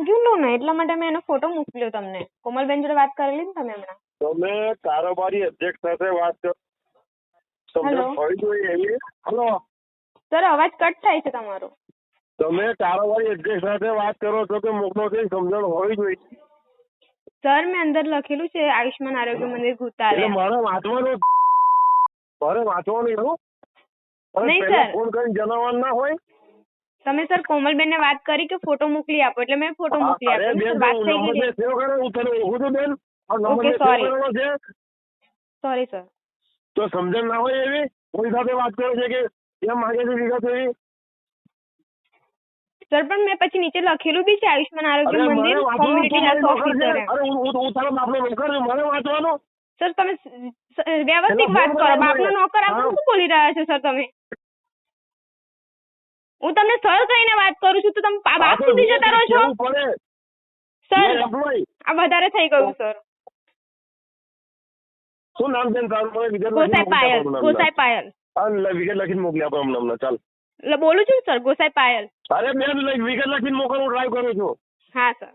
માગ્યું લો ને એટલા માટે મેં એનો ફોટો મોકલ્યો તમને. કોમલબેન જોડે વાત કરેલી ને તમે હમણાં? તમે કારોબારી અધ્યક્ષ સાથે વાત કરો. સમજણ હોવી જોઈએ એવી. હલો સર, અવાજ કટ થાય છે તમારો. તમે કારોબારી અધ્યક્ષ સાથે વાત કરો છો કે મોકલો છો સમજણ હોવી જોઈએ. સર, મેં અંદર લખેલું છે આયુષ્માન આરોગ્ય મંદિર ઘુતાલે. મારે વાંચવાનું એવું નહીં સર, ફોન કરીને જણાવવાનું ના હોય. તમે સર કોમલબેન ને વાત કરી કે ફોટો મોકલી આપો એટલે મેં ફોટો મોકલી આપ્યો. વાત થઈ ગઈ. Okay, sorry sir. તો સમજણ ના હોય એવી કોઈ સાથે વાત કરે છે કે એમ માંગે છે વિગત એવી. સર, પણ મેં પછી નીચે લખેલું બી છે આયુષ્માન આરોગ્ય મંદિર કોમ્યુનિટી હેલ્થ ઓફિસર. હું તારો બાપનો નોકર છું, મને વાંચવાનો. સર, તમે વ્યવસ્થિત વાત કરો. બાપનો નોકર આપણે શું બોલી રહ્યા છો સર તમે? હું તમને સર કહીને વાત કરું છું તો તમે બાપ સુધી જતા રહો છો. સર, આ વધારે થઈ ગયું સર. શું નામ છે તારું? ગોસાઈ પાયલ. ગોસાઈ પાયલ. વિગત લખીને મોકલી આપો હમણાં. ચાલ બોલું છું સર, ગોસાઈ પાયલ. અરે બેન, વિગત લખીને મોકલવું ટ્રાય કરું છું. હા સર.